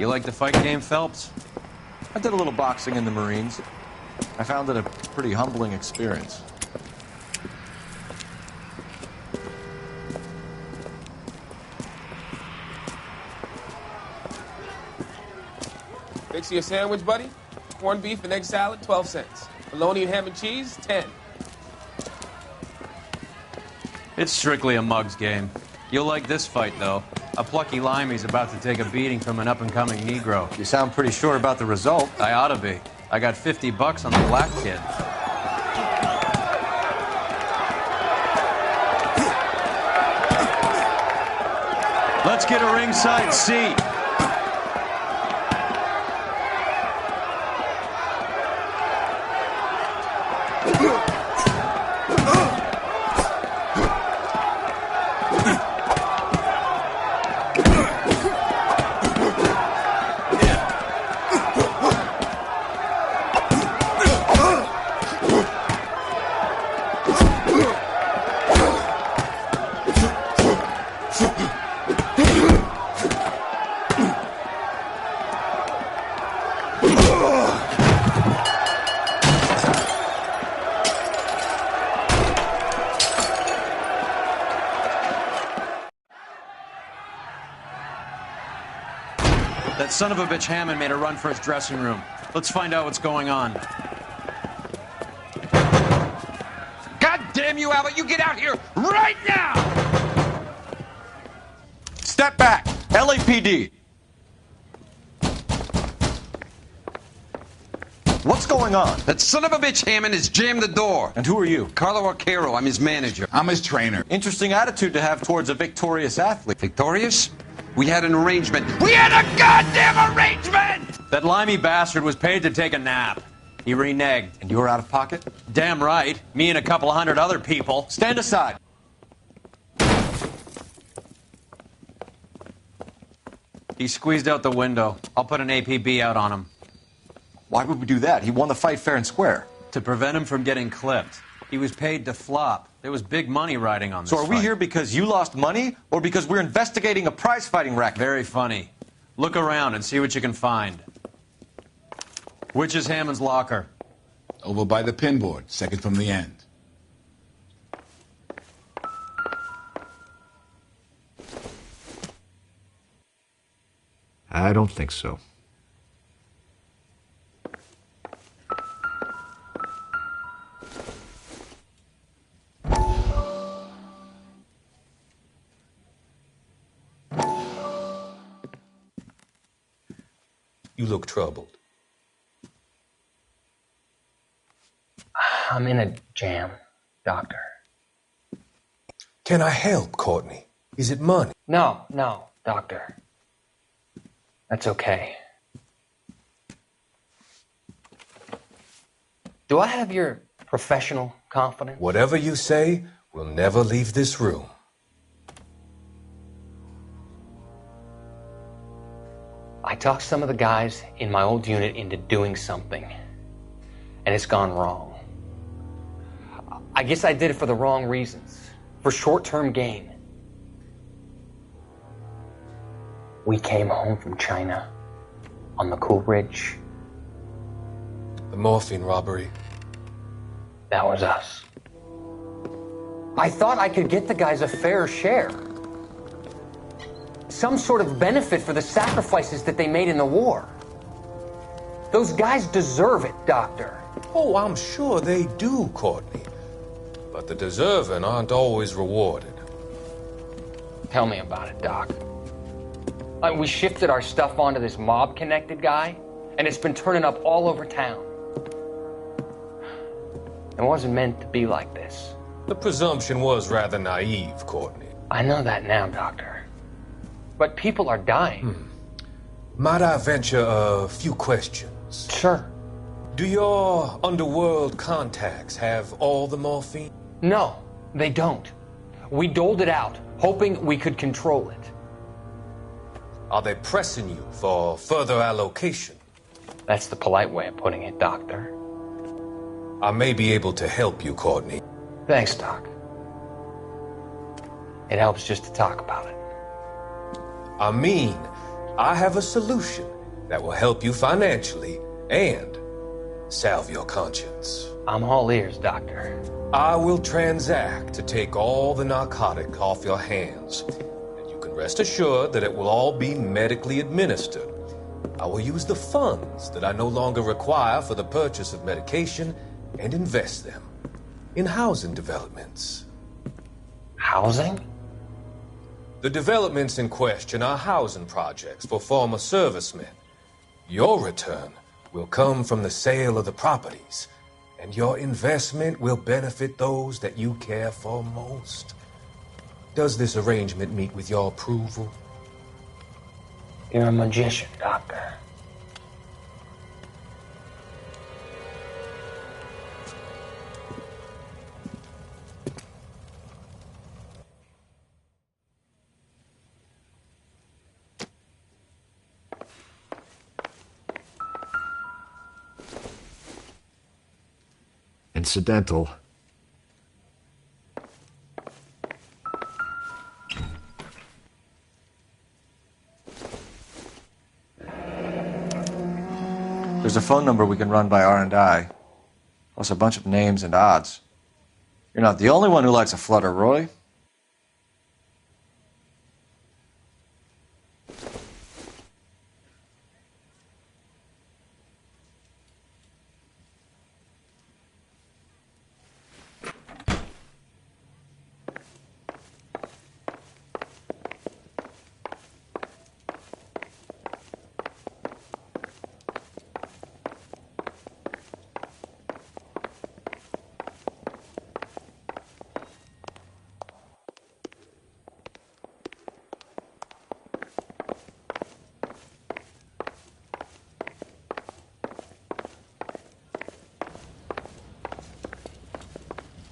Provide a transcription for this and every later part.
You like the fight game, Phelps? I did a little boxing in the Marines. I found it a pretty humbling experience. Fix you a sandwich, buddy? Corned beef and egg salad, 12 cents. Bologna and ham and cheese, 10. It's strictly a mug's game. You'll like this fight, though. A plucky limey's about to take a beating from an up-and-coming Negro. You sound pretty sure about the result. I ought to be. I got $50 on the black kid. Let's get a ringside seat. That son of a bitch Hammond made a run for his dressing room. Let's find out what's going on. God damn you, Albert! You get out here right now! Step back! LAPD! What's going on? That son of a bitch Hammond has jammed the door. And who are you? Carlo Arcaro, I'm his manager. I'm his trainer. Interesting attitude to have towards a victorious athlete. Victorious? We had an arrangement. We had a goddamn arrangement! That limey bastard was paid to take a nap. He reneged. And you were out of pocket? Damn right. Me and a couple hundred other people. Stand aside. He squeezed out the window. I'll put an APB out on him. Why would we do that? He won the fight fair and square. To prevent him from getting clipped. He was paid to flop. There was big money riding on this So are we fight. here because you lost money or because we're investigating a prize-fighting racket? Very funny. Look around and see what you can find. Which is Hammond's locker? Over by the pinboard, second from the end. I don't think so. You look troubled. I'm in a jam, Doctor. Can I help, Courtney? Is it money? No, Doctor. That's okay. Do I have your professional confidence? Whatever you say, we'll never leave this room. I talked some of the guys in my old unit into doing something, and it's gone wrong. I guess I did it for the wrong reasons, for short-term gain. We came home from China on the Cool Ridge. The morphine robbery. That was us. I thought I could get the guys a fair share. Some sort of benefit for the sacrifices that they made in the war. Those guys deserve it, Doctor. Oh, I'm sure they do, Courtney. But the deserving aren't always rewarded. Tell me about it, Doc. We shifted our stuff onto this mob-connected guy, and it's been turning up all over town. It wasn't meant to be like this. The presumption was rather naive, Courtney. I know that now, Doctor. But people are dying. Might I venture a few questions? Sure. Do your underworld contacts have all the morphine? No, they don't. We doled it out, hoping we could control it. Are they pressing you for further allocation? That's the polite way of putting it, Doctor. I may be able to help you, Courtney. Thanks, Doc. It helps just to talk about it. I mean, I have a solution that will help you financially and salve your conscience. I'm all ears, Doctor. I will transact to take all the narcotic off your hands, and you can rest assured that it will all be medically administered. I will use the funds that I no longer require for the purchase of medication and invest them in housing developments. Housing? The developments in question are housing projects for former servicemen. Your return will come from the sale of the properties, and your investment will benefit those that you care for most. Does this arrangement meet with your approval? You're a magician, Doctor. Incidental. There's a phone number we can run by R&I, plus a bunch of names and odds. You're not the only one who likes a flutter, Roy.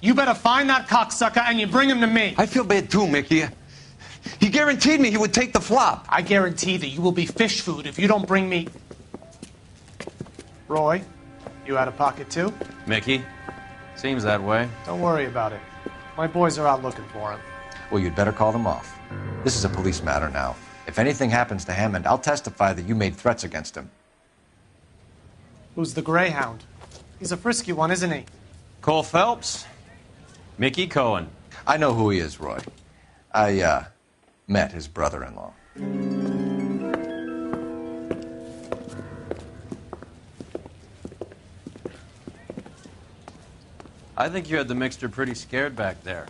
You better find that cocksucker and you bring him to me. I feel bad too, Mickey. He guaranteed me he would take the flop. I guarantee that you will be fish food if you don't bring me... Roy, you out of pocket too? Mickey? Seems that way. Don't worry about it. My boys are out looking for him. Well, you'd better call them off. This is a police matter now. If anything happens to Hammond, I'll testify that you made threats against him. Who's the Greyhound? He's a frisky one, isn't he? Cole Phelps? Mickey Cohen. I know who he is, Roy. I, met his brother-in-law. I think you had the mixture pretty scared back there.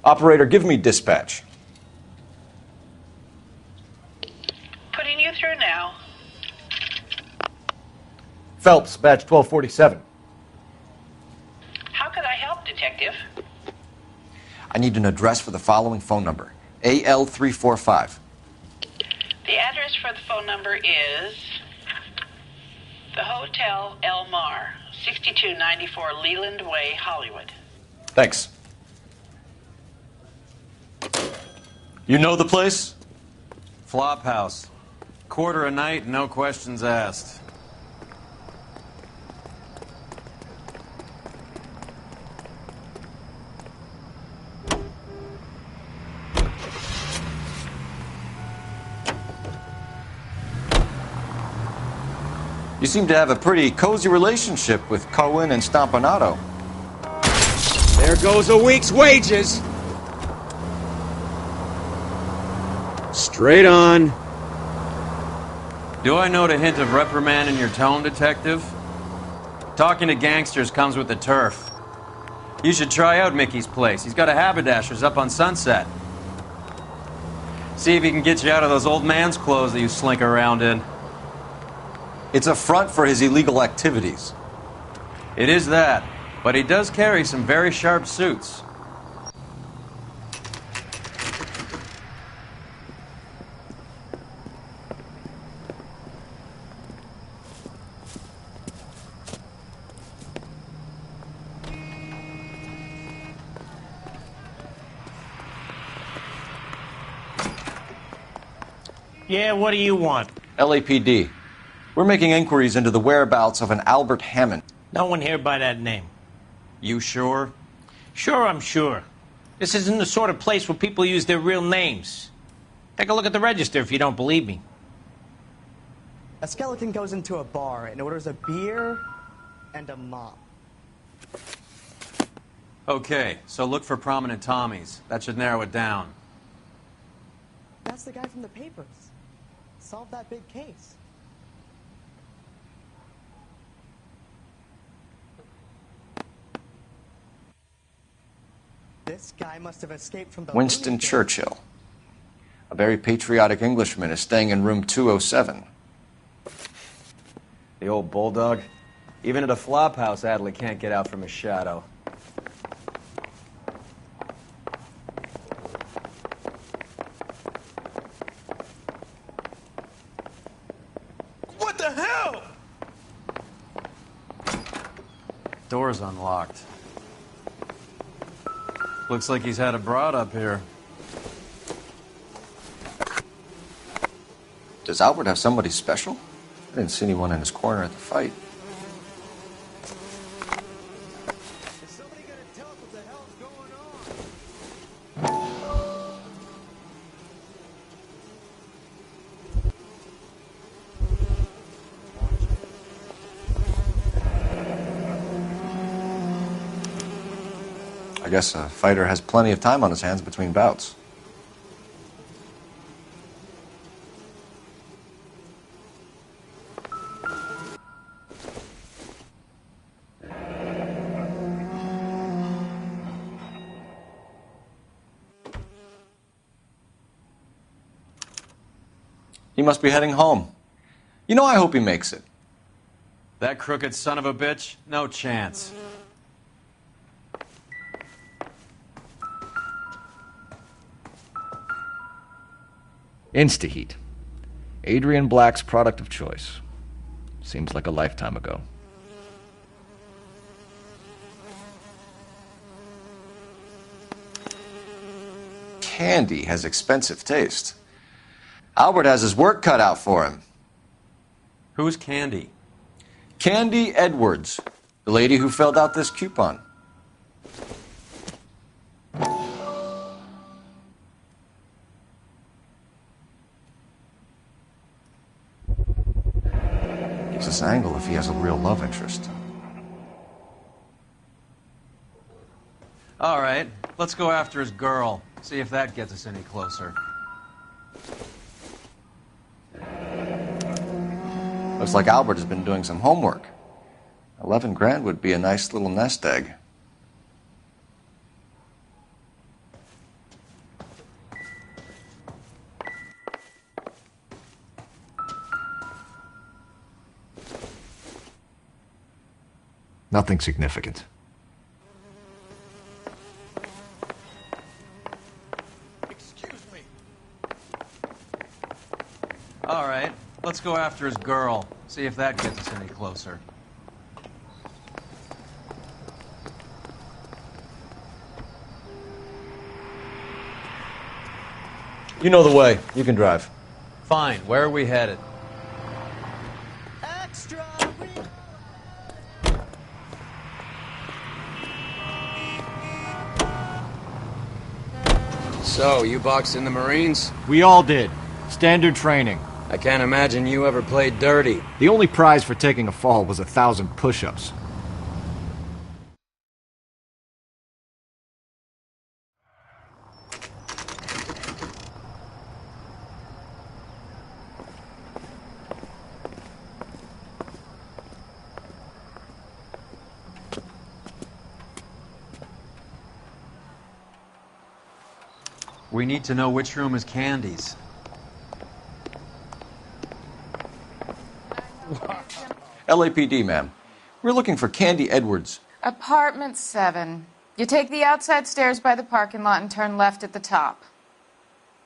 Operator, give me dispatch. Putting you through now. Phelps, badge 1247. How could I help, Detective? I need an address for the following phone number. AL345. The address for the phone number is the Hotel L.A Noire, 6294 Leland Way, Hollywood. Thanks. You know the place? Flop house. Quarter a night, no questions asked. You seem to have a pretty cozy relationship with Cohen and Stompanato. There goes a week's wages. Straight on. Do I note a hint of reprimand in your tone, Detective? Talking to gangsters comes with the turf. You should try out Mickey's place. He's got a haberdasher's up on Sunset. See if he can get you out of those old man's clothes that you slink around in. It's a front for his illegal activities. It is that, but he does carry some very sharp suits. Yeah, what do you want? LAPD. We're making inquiries into the whereabouts of an Albert Hammond. No one here by that name. You sure? Sure, I'm sure. This isn't the sort of place where people use their real names. Take a look at the register if you don't believe me. A skeleton goes into a bar and orders a beer and a mop. Okay, so look for prominent Tommies. That should narrow it down. That's the guy from the papers. Solve that big case. This guy must have escaped from the Winston Looney Bin. Churchill. A very patriotic Englishman is staying in room 207. The old bulldog. Even at a flop house, Adley can't get out from his shadow. What the hell? Door's unlocked. Looks like he's had a broad up here. Does Albert have somebody special? I didn't see anyone in his corner at the fight. Is somebody gonna tell us what the hell's going on? I guess a fighter has plenty of time on his hands between bouts. He must be heading home. You know, I hope he makes it. That crooked son of a bitch? No chance. Instaheat. Adrian Black's product of choice. Seems like a lifetime ago. Candy has expensive taste. Albert has his work cut out for him. Who's Candy? Candy Edwards, the lady who filled out this coupon. Gives us an angle if he has a real love interest. All right, let's go after his girl. See if that gets us any closer. Looks like Albert has been doing some homework. 11 grand would be a nice little nest egg. Nothing significant. Excuse me. All right, let's go after his girl. See if that gets us any closer. You know the way. You can drive. Fine, where are we headed? Extra! So, you boxed in the Marines? We all did. Standard training. I can't imagine you ever played dirty. The only prize for taking a fall was 1,000 push-ups. We need to know which room is Candy's. LAPD, ma'am. We're looking for Candy Edwards. Apartment 7. You take the outside stairs by the parking lot and turn left at the top.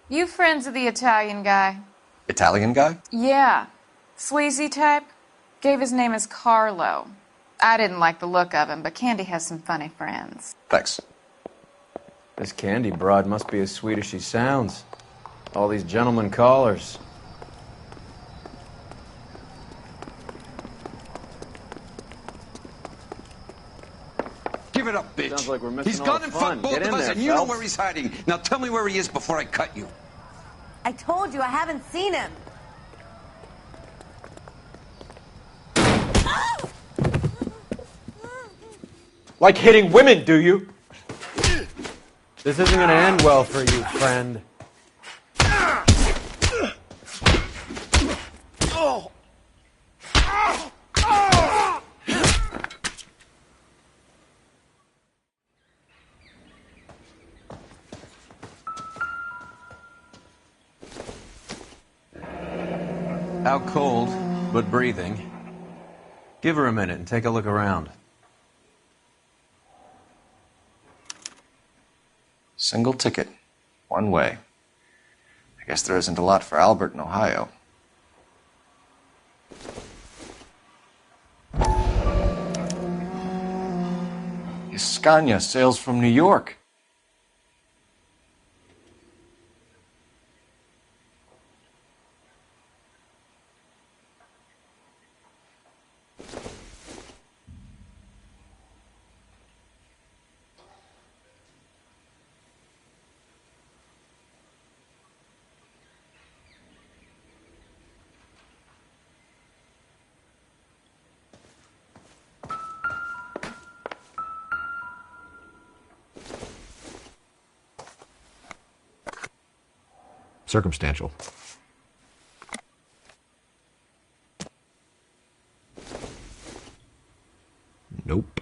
You friends of the Italian guy? Italian guy? Yeah. Sleazy type? Gave his name as Carlo. I didn't like the look of him, but Candy has some funny friends. Thanks. This Candy broad must be as sweet as she sounds. All these gentlemen callers. Give it up, bitch. Sounds like we're missing He's all gone the and fun. fucked both Get of in us, there, and you know Phelps. where he's hiding. Now tell me where he is before I cut you. I told you I haven't seen him. Like hitting women, do you? This isn't gonna end well for you, friend. Out cold, but breathing. Give her a minute and take a look around. Single ticket. One way. I guess there isn't a lot for Albert in Ohio. Scania sails from New York. Circumstantial. Nope.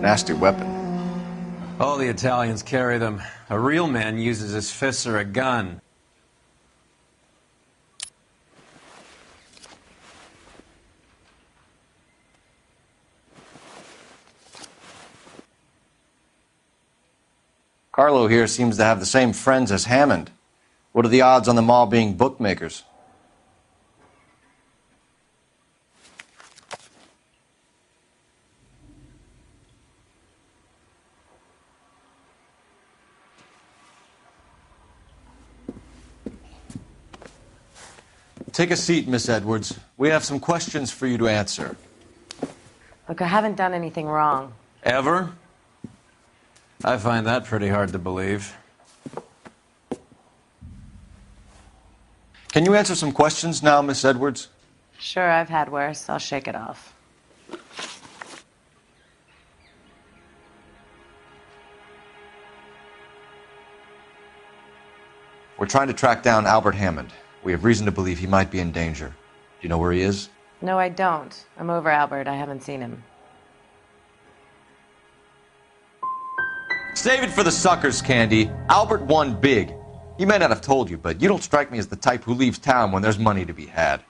Nasty weapon. All the Italians carry them. A real man uses his fists or a gun. Carlo here seems to have the same friends as Hammond. What are the odds on them all being bookmakers? Take a seat, Miss Edwards. We have some questions for you to answer. Look, I haven't done anything wrong. Ever? I find that pretty hard to believe. Can you answer some questions now, Miss Edwards? Sure, I've had worse. I'll shake it off. We're trying to track down Albert Hammond. We have reason to believe he might be in danger. Do you know where he is? No, I don't. I'm over Albert. I haven't seen him. Save it for the suckers, Candy. Albert won big. He may not have told you, but you don't strike me as the type who leaves town when there's money to be had.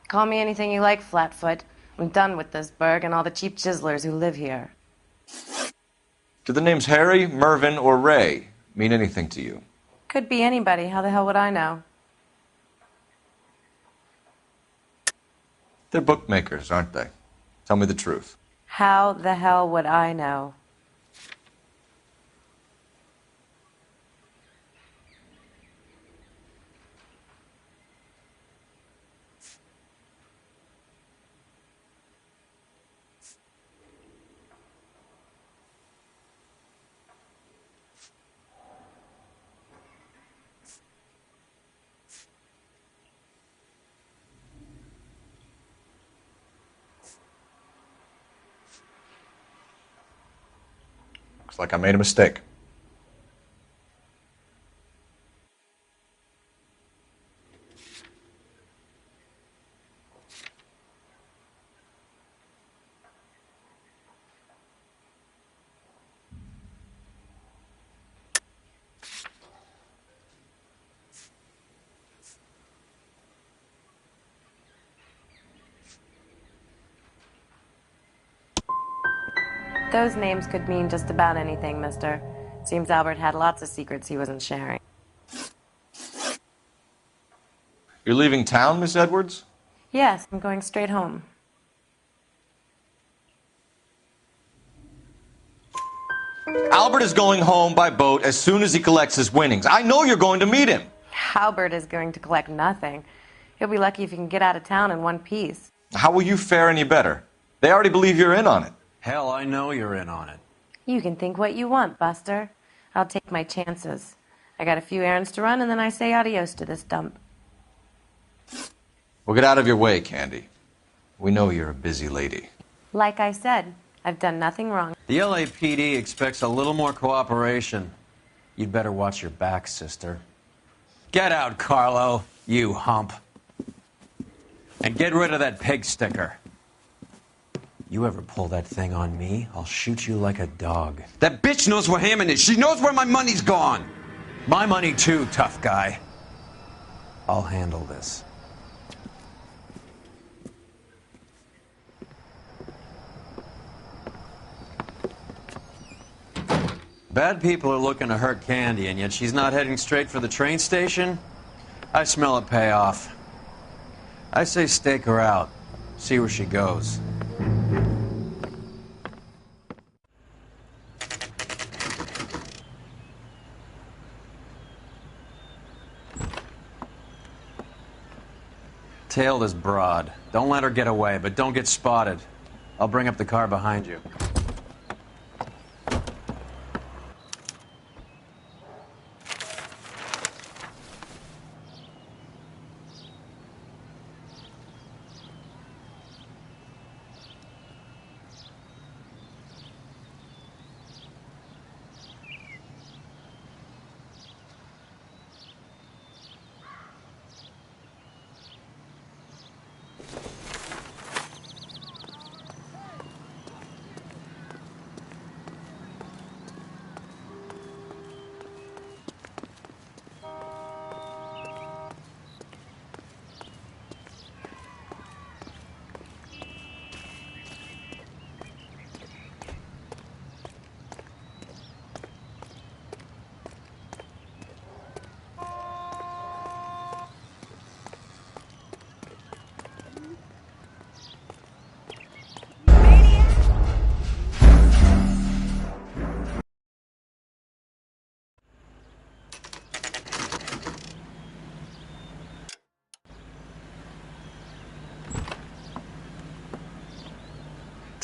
Call me anything you like, Flatfoot. I'm done with this burg and all the cheap chiselers who live here. Do the names Harry, Mervyn, or Ray mean anything to you? Could be anybody. How the hell would I know? They're bookmakers, aren't they? Tell me the truth. How the hell would I know? Looks like I made a mistake. Those names could mean just about anything, mister. Seems Albert had lots of secrets he wasn't sharing. You're leaving town, Miss Edwards? Yes, I'm going straight home. Albert is going home by boat as soon as he collects his winnings. I know you're going to meet him. Albert is going to collect nothing. He'll be lucky if he can get out of town in one piece. How will you fare any better? They already believe you're in on it. Hell, I know you're in on it. You can think what you want, Buster. I'll take my chances. I got a few errands to run, and then I say adios to this dump. Well, get out of your way, Candy. We know you're a busy lady. Like I said, I've done nothing wrong. The LAPD expects a little more cooperation. You'd better watch your back, sister. Get out, Carlo, you hump. And get rid of that pig sticker. You ever pull that thing on me, I'll shoot you like a dog. That bitch knows where Hammond is. She knows where my money's gone. My money too, tough guy. I'll handle this. Bad people are looking to hurt Candy, and yet she's not heading straight for the train station? I smell a payoff. I say stake her out. See where she goes. Tail this broad. Don't let her get away, but don't get spotted. I'll bring up the car behind you.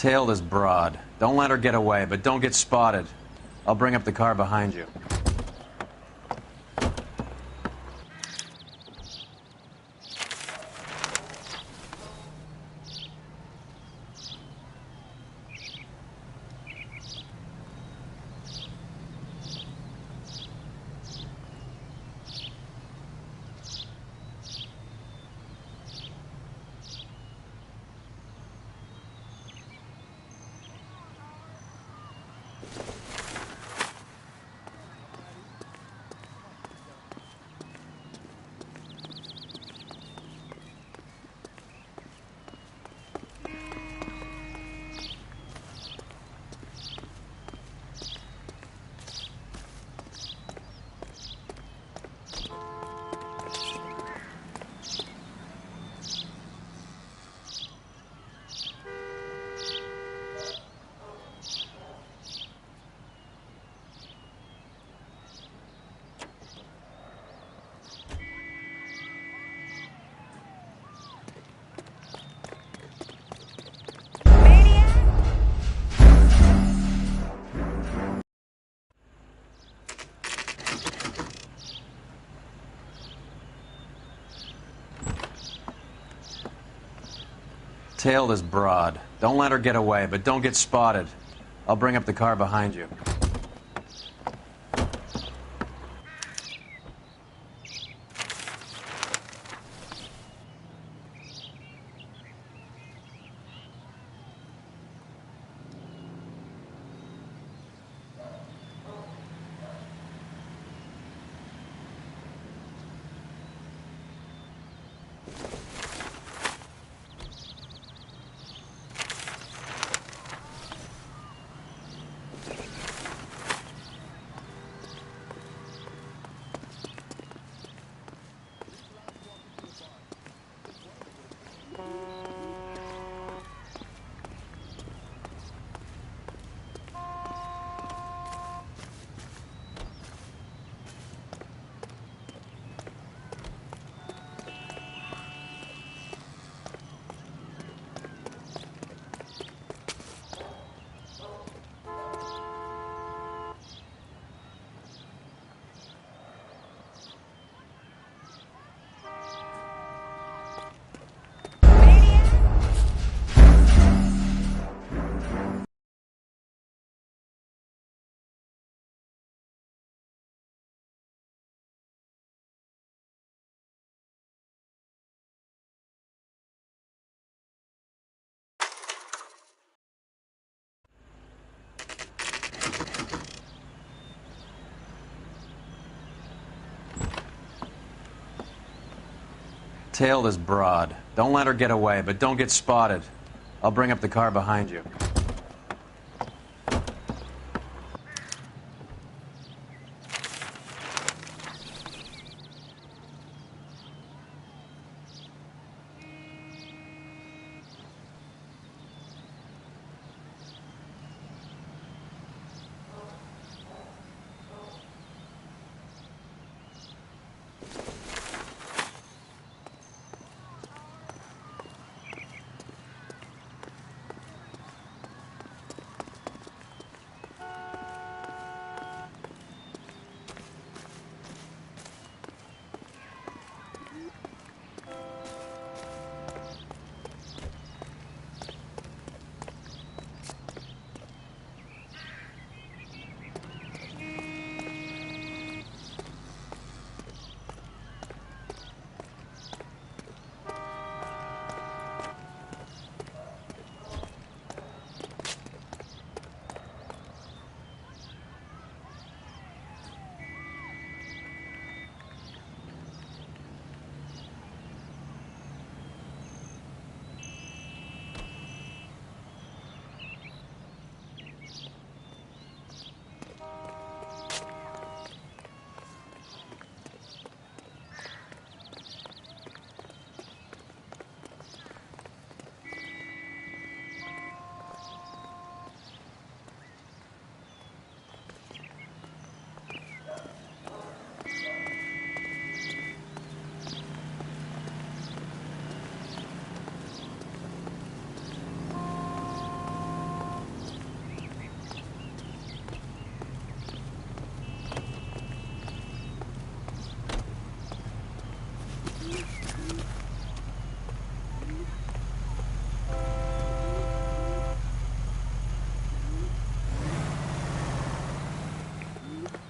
Tail this broad. Don't let her get away, but don't get spotted. I'll bring up the car behind you. Tail this broad. Don't let her get away, but don't get spotted. I'll bring up the car behind you. Tail this broad. Don't let her get away, but don't get spotted. I'll bring up the car behind you.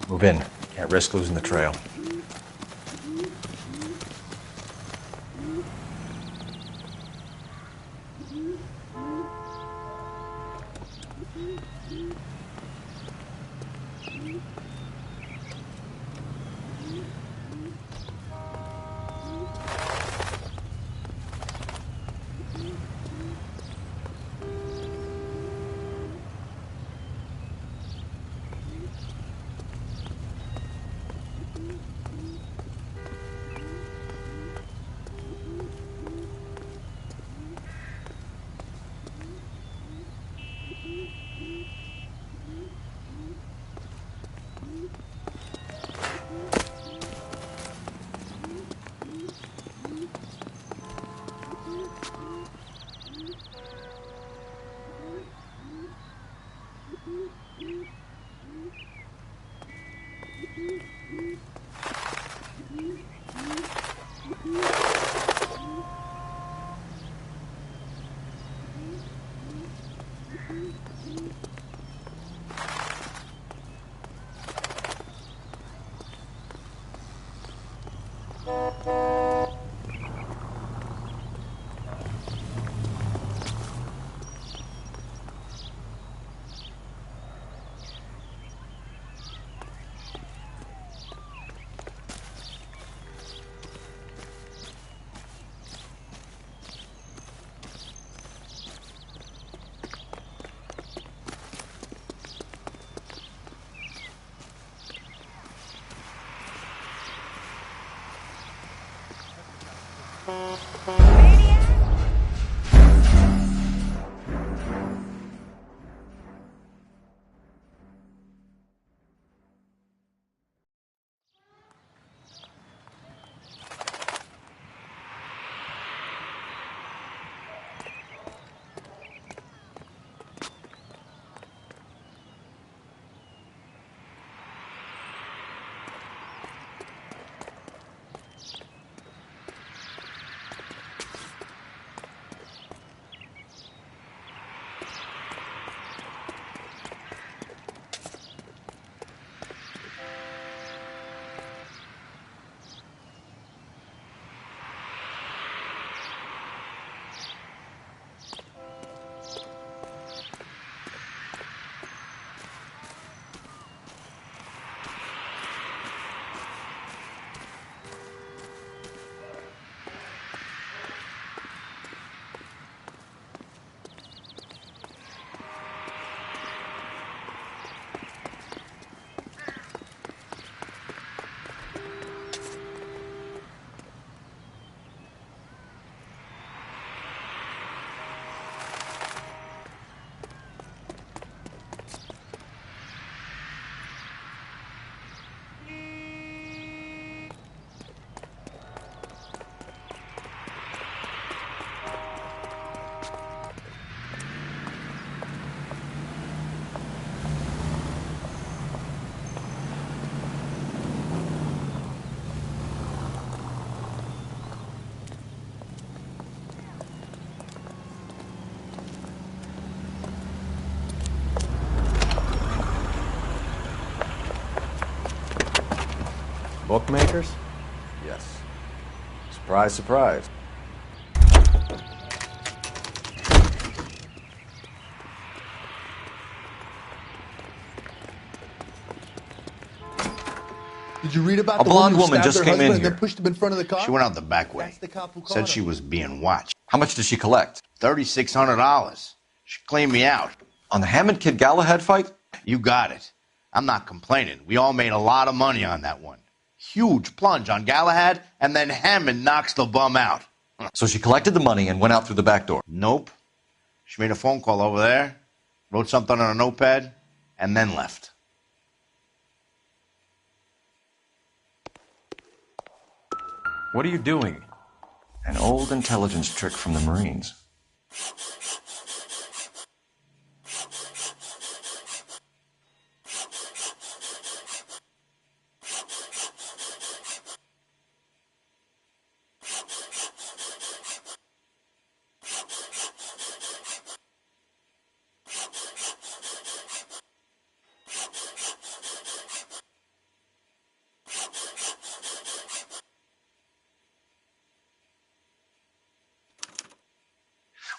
Move in. Can't risk losing the trail. Bookmakers? Yes. Surprise, surprise. Did you read about A the blonde woman who woman stabbed just her came husband in and here. then pushed him in front of the car? She went out the back way. That's the cop who caught Said she him. was being watched. How much did she collect? $3,600. She cleaned me out. On the Hammond Kid Galahad fight? You got it. I'm not complaining. We all made a lot of money on that one. Huge plunge on Galahad, and then Hammond knocks the bum out. So she collected the money and went out through the back door. Nope. She made a phone call over there, wrote something on a notepad, and then left. What are you doing? An old intelligence trick from the Marines.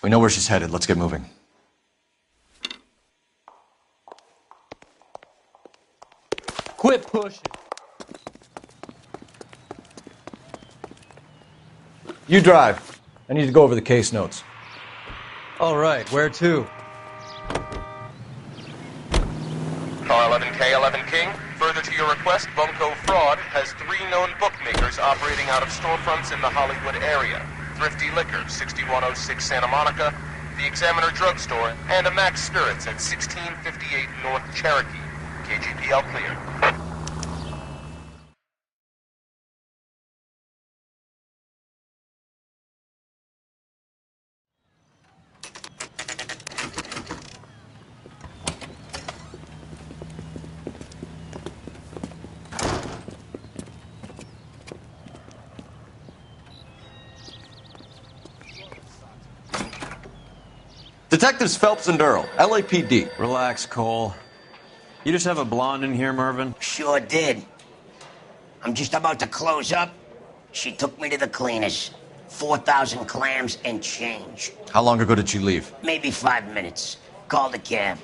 We know where she's headed. Let's get moving. Quit pushing. You drive. I need to go over the case notes. All right, where to? Car 11K, 11 King. Further to your request, Bunko Fraud has 3 known bookmakers operating out of storefronts in the Hollywood area. Thrifty Liquor, 6106 Santa Monica, the Examiner Drugstore, and a Max Spirits at 1658 North Cherokee. KGPL clear. Detectives Phelps and Earl, LAPD. Relax, Cole. You just have a blonde in here, Mervyn? Sure did. I'm just about to close up. She took me to the cleaners. 4,000 clams and change. How long ago did she leave? Maybe 5 minutes. Called a cab.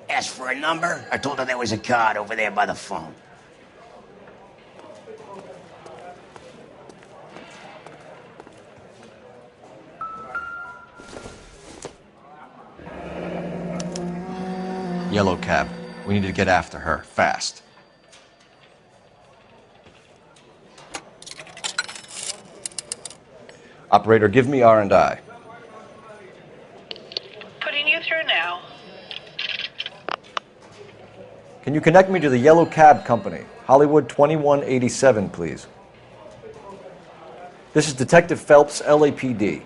Asked for a number. I told her there was a card over there by the phone. Yellow cab. We need to get after her, fast. Operator, give me R&I. Putting you through now. Can you connect me to the Yellow Cab Company, Hollywood 2187, please? This is Detective Phelps, LAPD.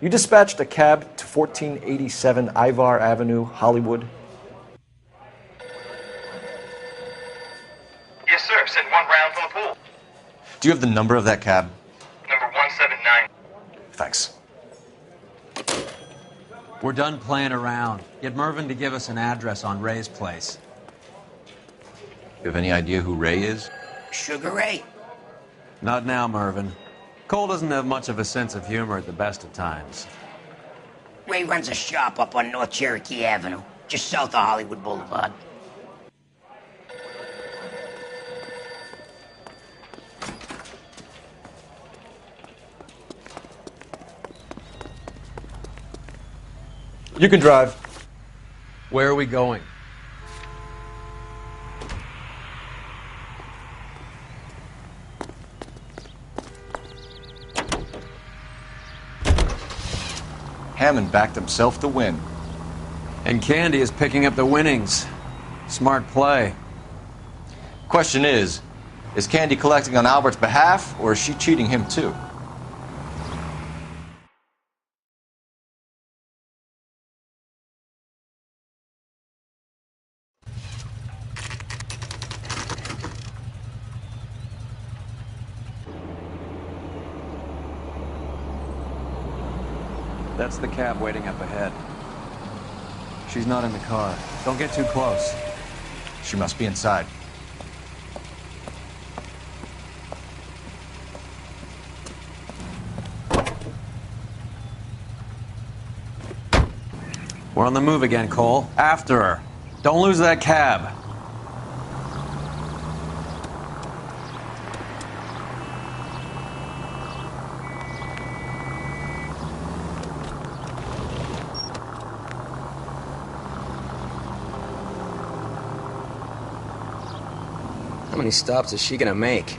You dispatched a cab to 1487 Ivar Avenue, Hollywood. Yes, sir. Send 1 round from the pool. Do you have the number of that cab? Number 179. Thanks. We're done playing around. Get Mervyn to give us an address on Ray's place. You have any idea who Ray is? Sugar Ray? Not now, Mervyn. Cole doesn't have much of a sense of humor at the best of times. Ray runs a shop up on North Cherokee Avenue, just south of Hollywood Boulevard. You can drive. Where are we going? Hammond backed himself to win. And Candy is picking up the winnings. Smart play. Question is Candy collecting on Albert's behalf, or is she cheating him too? That's the cab waiting up ahead. She's not in the car. Don't get too close. She must be inside. We're on the move again, Cole. After her. Don't lose that cab. How many stops is she gonna make?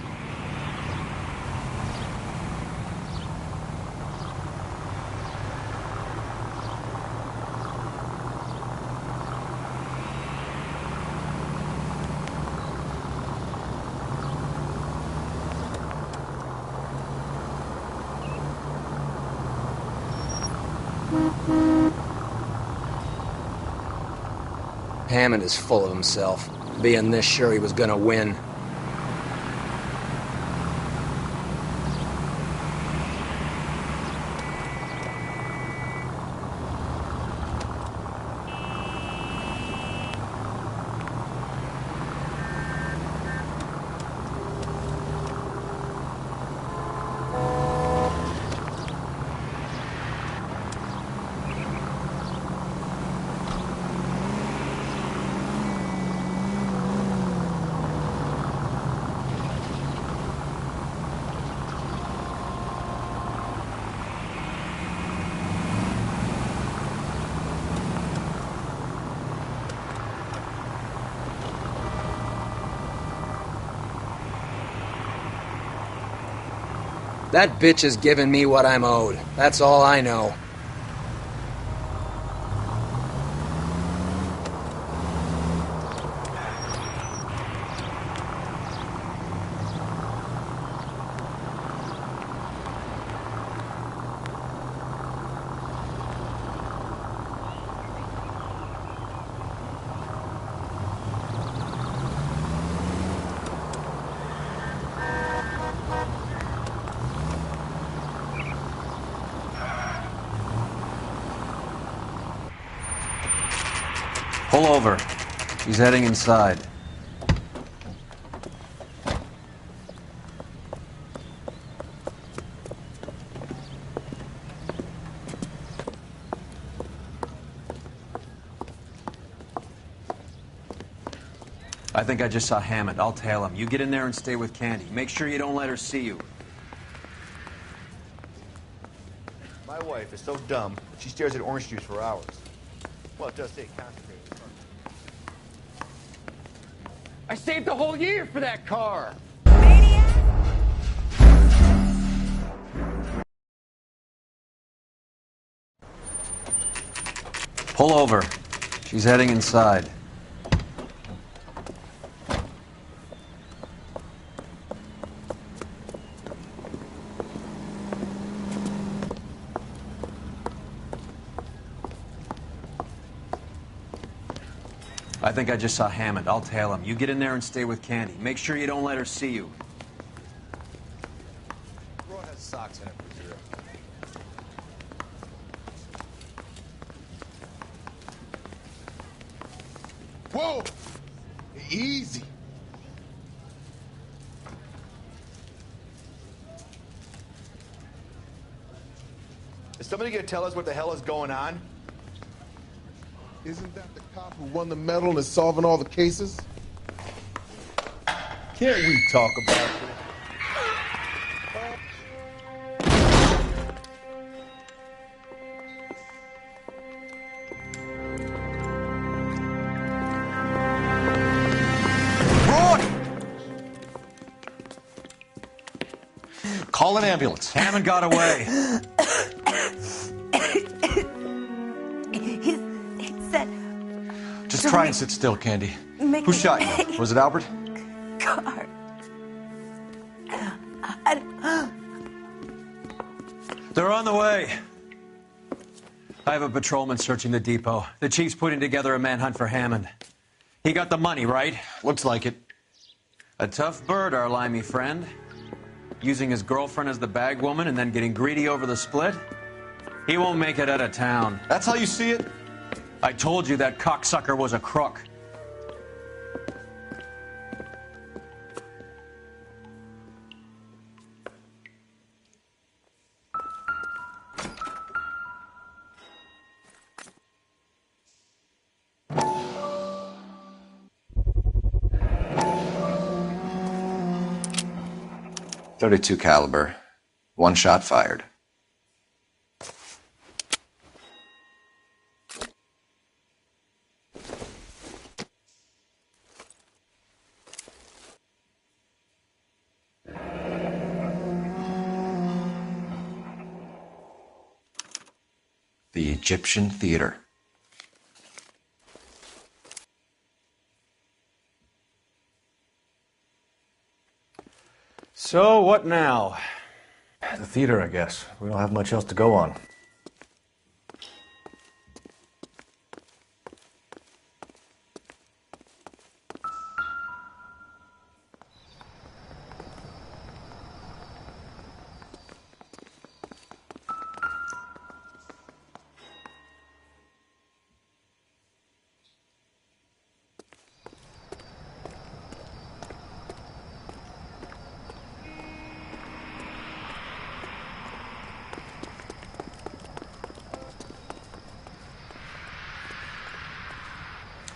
Hammond is full of himself, being this sure he was gonna win. That bitch is giving me what I'm owed. That's all I know. Pull over. He's heading inside. I think I just saw Hammond. I'll tail him. You get in there and stay with Candy. Make sure you don't let her see you. My wife is so dumb, she stares at orange juice for hours. Well, it does take concentrated. I saved a whole year for that car. Pull over. She's heading inside. I think I just saw Hammond. I'll tail him. You get in there and stay with Candy. Make sure you don't let her see you. Ron has socks in it for zero. Whoa! Easy. Is somebody gonna tell us what the hell is going on? Isn't that the cop who won the medal and is solving all the cases? Can't we talk about this? Call an ambulance. Hammond got away. He said... Just try and sit still, Candy. Who shot you? Was it Albert? Car. They're on the way. I have a patrolman searching the depot. The chief's putting together a manhunt for Hammond. He got the money, right? Looks like it. A tough bird, our limey friend. Using his girlfriend as the bag woman and then getting greedy over the split. He won't make it out of town. That's how you see it? I told you that cocksucker was a crook. .32 caliber. 1 shot fired. The Egyptian Theater. So, what now? The theater, I guess. We don't have much else to go on.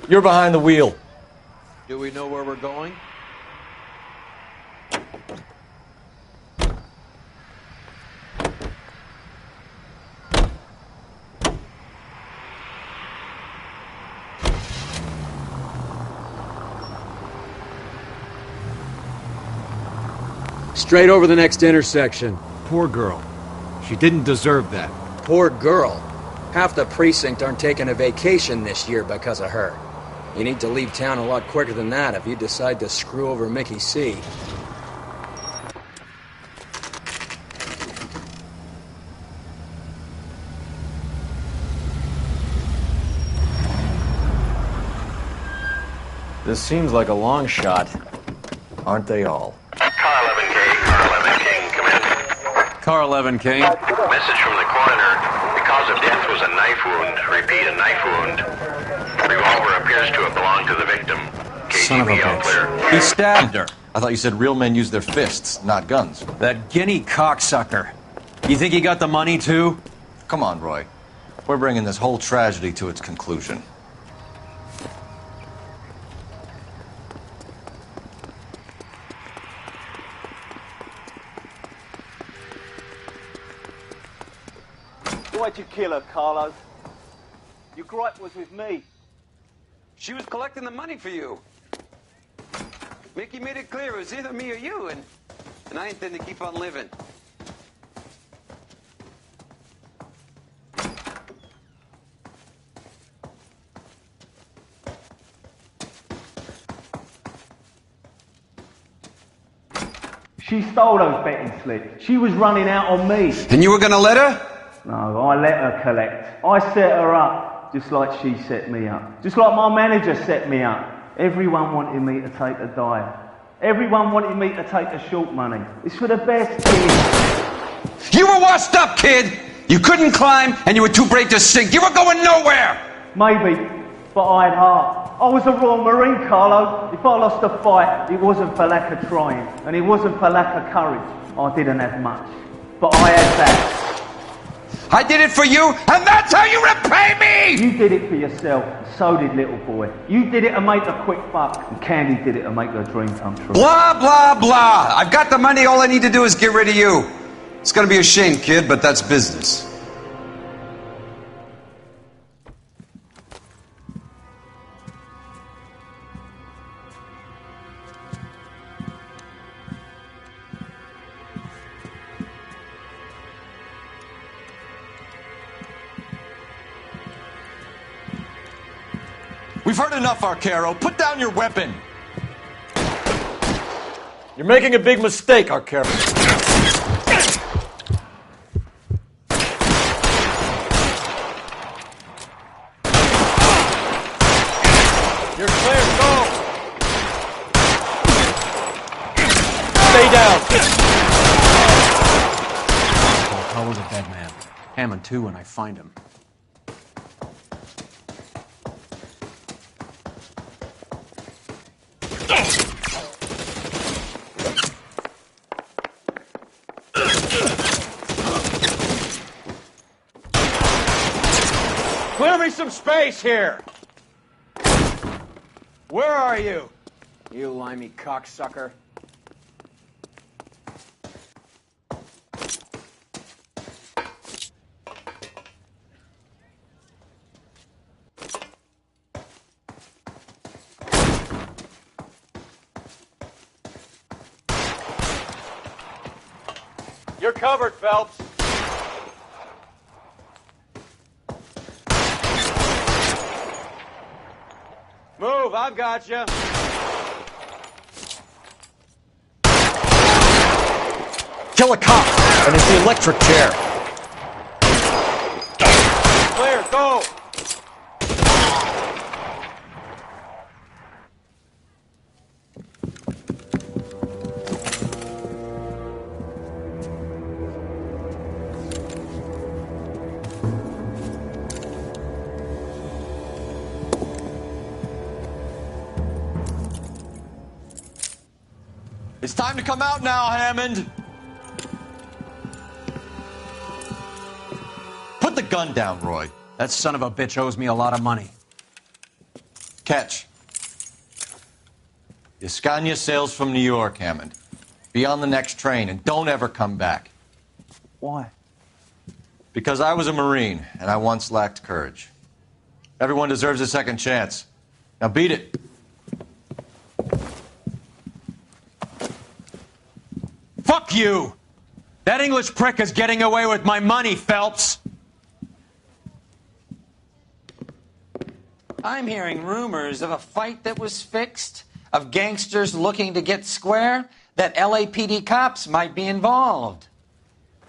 You're behind the wheel. Do we know where we're going? Straight over the next intersection. Poor girl. She didn't deserve that. Poor girl. Half the precinct aren't taking a vacation this year because of her. You need to leave town a lot quicker than that if you decide to screw over Mickey C. This seems like a long shot. Aren't they all? Car 11K, Car 11 King, come in. Car 11 King. Message from the coroner. The cause of death was a knife wound. Repeat, a knife wound. Revolver appears to have belonged to the victim. Son of a KGB all clear. bitch. He stabbed her. I thought you said real men use their fists, not guns. That guinea cocksucker. You think he got the money too? Come on, Roy. We're bringing this whole tragedy to its conclusion. Why'd you kill her, Carlo? Your gripe was with me. She was collecting the money for you. Mickey made it clear it was either me or you, and I intend to keep on living. She stole those betting slips. She was running out on me. And you were gonna let her? No, I let her collect. I set her up, just like she set me up. Just like my manager set me up. Everyone wanted me to take a dive. Everyone wanted me to take the short money. It's for the best, kid. You were washed up, kid! You couldn't climb, and you were too brave to sink. You were going nowhere! Maybe, but I had heart. I was a Royal Marine, Carlo. If I lost a fight, it wasn't for lack of trying, and it wasn't for lack of courage. I didn't have much, but I had that. I did it for you, and that's how you repay me! You did it for yourself, so did little boy. You did it to make a quick buck, and Candy did it to make her dream come true. Blah, blah, blah. I've got the money, all I need to do is get rid of you. It's gonna be a shame, kid, but that's business. We've heard enough, Arcaro. Put down your weapon. You're making a big mistake, Arcaro. You're clear, go! Stay down! Carlo's a dead man. Hammond too when I find him. Clear me some space here! Where are you? You limey cocksucker. You're covered, Phelps. Move, I've got you. Kill a cop, and it's the electric chair. Clear, go. It's time to come out now, Hammond. Put the gun down, Roy. That son of a bitch owes me a lot of money. Catch. The Scania sails from New York, Hammond. Be on the next train and don't ever come back. Why? Because I was a Marine and I once lacked courage. Everyone deserves a second chance. Now beat it. Fuck you! That English prick is getting away with my money, Phelps! I'm hearing rumors of a fight that was fixed, of gangsters looking to get square, that LAPD cops might be involved.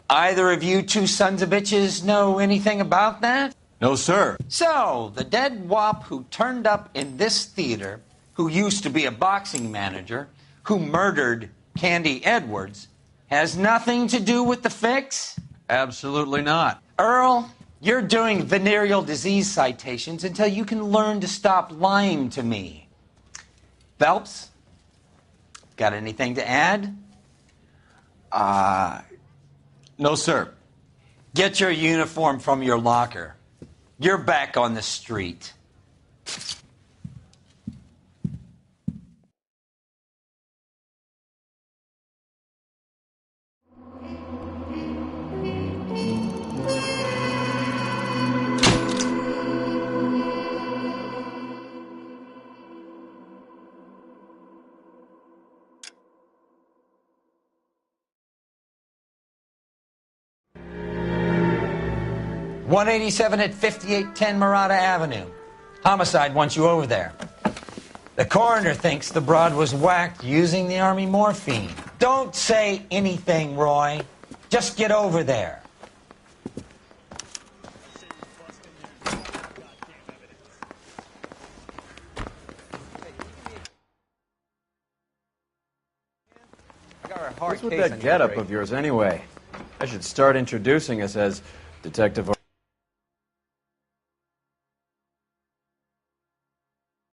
Either of you two sons of bitches know anything about that? No, sir. So, the dead wop who turned up in this theater, who used to be a boxing manager, who murdered Candy Edwards, has nothing to do with the fix? Absolutely not. Earl, you're doing venereal disease citations until you can learn to stop lying to me. Phelps, got anything to add? No, sir. Get your uniform from your locker. You're back on the street. .187 at 5810 Murata Avenue. Homicide wants you over there. The coroner thinks the broad was whacked using the Army morphine. Don't say anything, Roy. Just get over there. What's with that getup of yours, anyway? I should start introducing us as Detective...